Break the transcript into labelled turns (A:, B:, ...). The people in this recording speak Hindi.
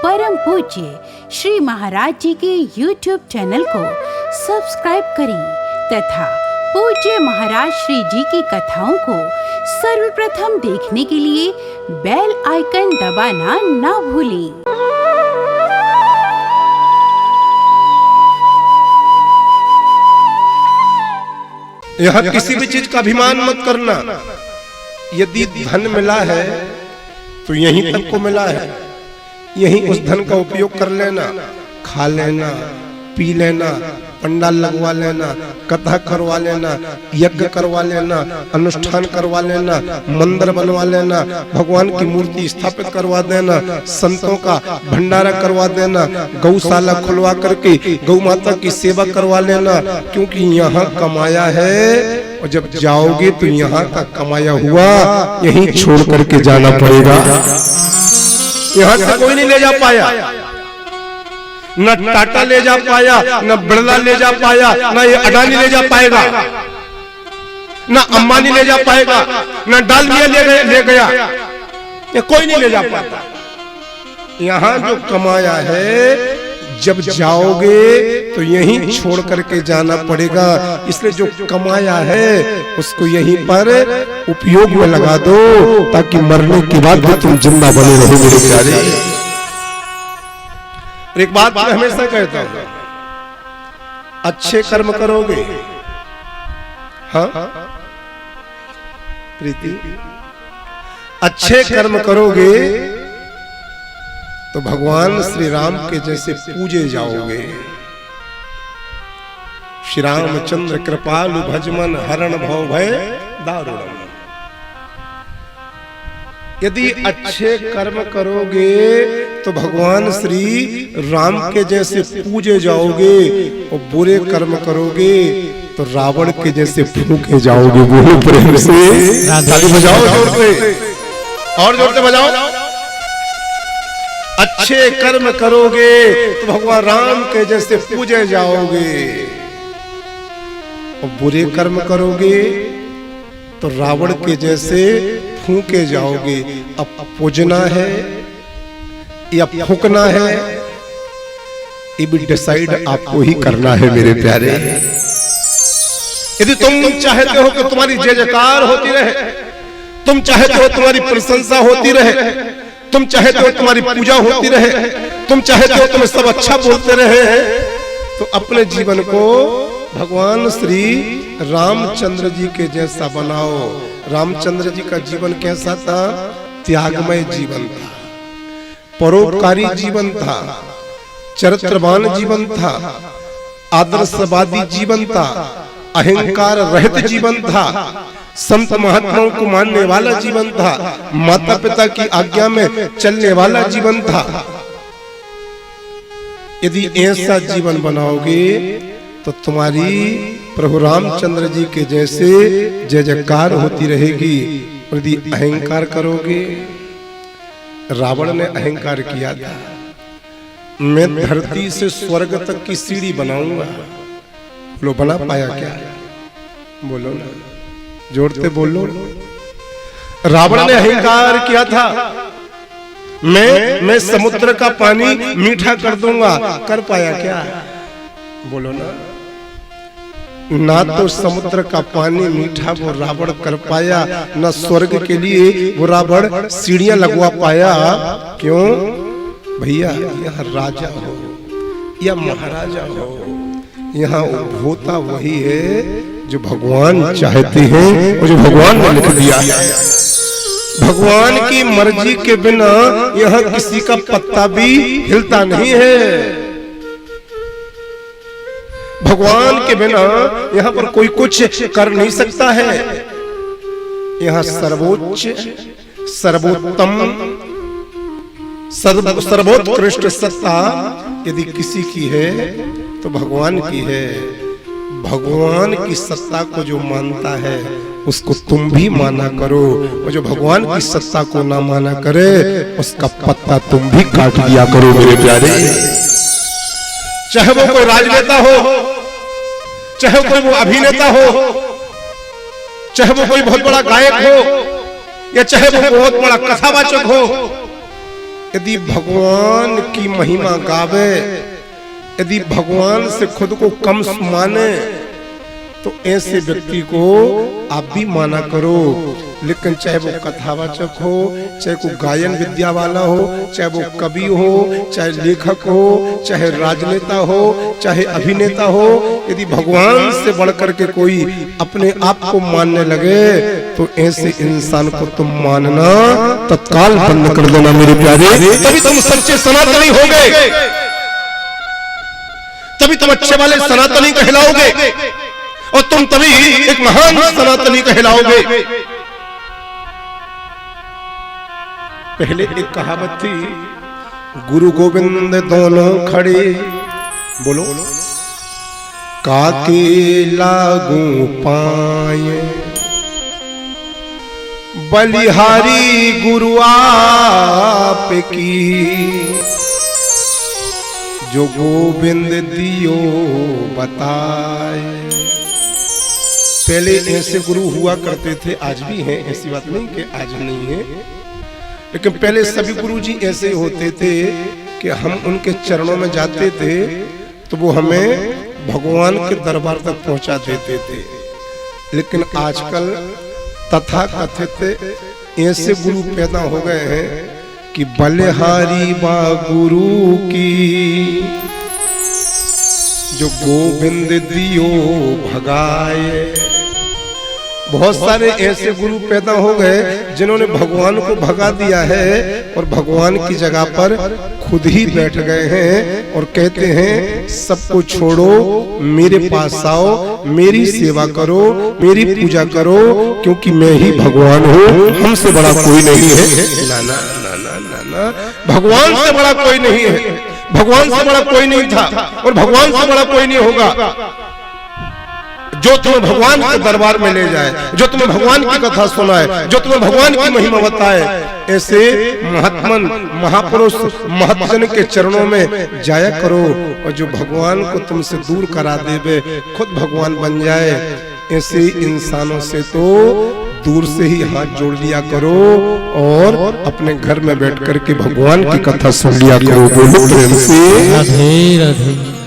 A: परम पूज्य श्री महाराज जी के YouTube चैनल को सब्सक्राइब करें तथा पूज्य महाराज श्री जी की कथाओं को सर्वप्रथम देखने के लिए बेल आइकन दबाना ना भूलें।
B: यहाँ किसी भी चीज का अभिमान मत करना। यदि धन मिला है तो यहीं तक को मिला है, यहीं उस धन का उपयोग कर लेना, खा लेना, पी लेना, पंडाल लगवा लेना, कथा करवा लेना, यज्ञ करवा लेना, अनुष्ठान करवा लेना, मंदिर बनवा लेना, भगवान की मूर्ति स्थापित करवा देना, संतों का भंडारा करवा देना, गौशाला खुलवा करके गौ माता की सेवा करवा लेना, क्योंकि यहाँ कमाया है और जब जाओगे तो यहाँ का कमाया हुआ यहीं छोड़ करके जाना पड़ेगा। यहाँ से कोई नहीं ले जा पाया, न टाटा ले जा पाया, न बिरला ले जा पाया, न ये अडानी ले जा पाएगा, न अंबानी ले जा पाएगा, न डालमिया ले गया, ये कोई नहीं ले जा पाता। यहाँ जो कमाया है जब जाओगे तो यहीं छोड़ करके जाना पड़ेगा। इसलिए जो कमाया है उसको यहीं पर उपयोग में लगा दो, ताकि मरने के बाद भी तुम जिंदा बने रहो मेरे प्यारे। एक बात मैं हमेशा कहता हूं, अच्छे कर्म करोगे, हाँ प्रीति, अच्छे कर्म करोगे तो भगवान श्री राम के जैसे पूजे जाओगे। श्री रामचंद्र कृपालु भजमन हरण भव भय दारुणम। यदि अच्छे कर्म करोगे तो भगवान श्री राम के जैसे पूजे जाओगे, और बुरे कर्म करोगे तो रावण के जैसे फूके जाओगे। बोलो प्रेम से ताली बजाओ जोर से, और जोर से बजाओ। अच्छे कर्म करोगे तो भगवान राम के जैसे पूजे जाओगे, और बुरे कर्म करोगे तो रावण के जैसे फूके जाओगे। अब पूजना है या फूकना है, ये भी डिसाइड आपको ही करना है मेरे प्यारे। यदि तुम चाहते हो कि तुम्हारी जय जयकार होती रहे, तुम चाहते हो तुम्हारी प्रशंसा होती रहे, तुम चाहते हो तुम्हारी पूजा होती रहे, तुम चाहते हो तुम्हें सब अच्छा बोलते रहे, तो अपने जीवन को भगवान श्री रामचंद्र जी के जैसा बनाओ। रामचंद्र जी का जीवन कैसा था? त्यागमय जीवन था, परोपकारी जीवन था, चरित्रवान जीवन था, आदर्शवादी जीवन था, अहंकार रहित जीवन था, संत महात्माओं को मानने वाला जीवन था, माता पिता की आज्ञा में चलने वाला जीवन था। यदि ऐसा जीवन बनाओगे तो तुम्हारी प्रभु रामचंद्र जी के जैसे जय जयकार होती रहेगी। यदि अहंकार करोगे, रावण ने अहंकार किया था, मैं धरती से स्वर्ग तक की सीढ़ी बनाऊंगा। लो बना पाया क्या? बोलो ना, जोड़ते बोलो। रावण ने अहंकार किया था, मैं समुद्र का पानी मीठा कर दूंगा। कर पाया क्या? बोलो ना। ना तो समुद्र का पानी मीठा वो रावण कर पाया, ना स्वर्ग के लिए वो रावण सीढ़ियां लगवा पाया। क्यों भैया? यहाँ राजा हो या महाराजा हो, यहाँ उपभोक्ता वही है जो भगवान चाहते हैं और जो भगवान ने लिख दिया है। भगवान की मर्जी के बिना यहाँ किसी का पत्ता भी हिलता नहीं है। भगवान के बिना यहाँ पर कोई कुछ कर नहीं सकता है। यहाँ सर्वोच्च, सर्वोत्तम, सर्वोत्कृष्ट सत्ता यदि किसी की है तो भगवान की है। भगवान की सत्ता को जो मानता है उसको तुम भी माना करो, और जो भगवान की सत्ता को ना माना करे उसका पत्ता तुम भी काट दिया करो मेरे प्यारे। चाहे वो कोई राजनेता हो, चाहे कोई वो अभिनेता हो, चाहे वो कोई बहुत बड़ा गायक हो, या चाहे वो बहुत बड़ा कथावाचक हो, यदि भगवान की महिमा गावे, यदि भगवान से खुद को कम माने, तो ऐसे व्यक्ति को आप भी माना करो। लेकिन चाहे वो कथावाचक हो, चाहे कोई गायन विद्या वाला हो, चाहे वो कवि हो, चाहे लेखक हो, चाहे राजनेता हो, चाहे अभिनेता हो, यदि भगवान से बढ़कर के कोई अपने आप को मानने लगे, तो ऐसे इंसान को तुम मानना तत्काल बंद कर देना मेरे प्यारे। तभी तुम सच्चे सनातनी हो गए, तभी तुम अच्छे वाले सनातनी कहलाओगे, और तुम तभी एक महान सनातनी कहलाओगे। पहले एक कहावत थी, गुरु गोविंद दोनों खड़े, बोलो, काके लागू पाए, बलिहारी गुरु आप की, जो गोविंद दियो बताए। पहले ऐसे गुरु हुआ करते थे, आज भी हैं, ऐसी बात नहीं कि आज नहीं है, लेकिन पहले सभी गुरु जी ऐसे होते थे कि हम उनके चरणों में जाते थे तो वो हमें भगवान के दरबार तक पहुंचा देते थे। लेकिन आजकल तथा कथित ऐसे गुरु पैदा हो गए हैं कि बलिहारी बा गुरु की, जो गोविंद दियो भगाए। बहुत सारे ऐसे गुरु पैदा हो गए जिन्होंने भगवान को भगा दिया है और भगवान की जगह पर खुद ही बैठ गए हैं और कहते हैं सबको छोड़ो, मेरे पास आओ, मेरी सेवा करो, मेरी पूजा करो, क्योंकि मैं ही भगवान हूँ, हमसे बड़ा कोई नहीं है। ना ना ना ना ना ना, भगवान से बड़ा कोई नहीं है, भगवान से बड़ा कोई नहीं था और भगवान से बड़ा कोई नहीं होगा। जो तुम्हें भगवान के दरबार में ले जाए, जो तुम्हें भगवान की कथा सुनाए, जो तुम्हें भगवान की महिमा बताए, ऐसे महात्मन, महापुरुष, महत्जन के चरणों में जाया करो। और जो भगवान को तुमसे दूर करा देवे, खुद भगवान बन जाए, ऐसे इंसानों से तो दूर से ही हाथ जोड़ लिया करो और अपने घर में बैठ कर के भगवान की कथा सुन लिया करो। बोलो प्रेम से राधे राधे।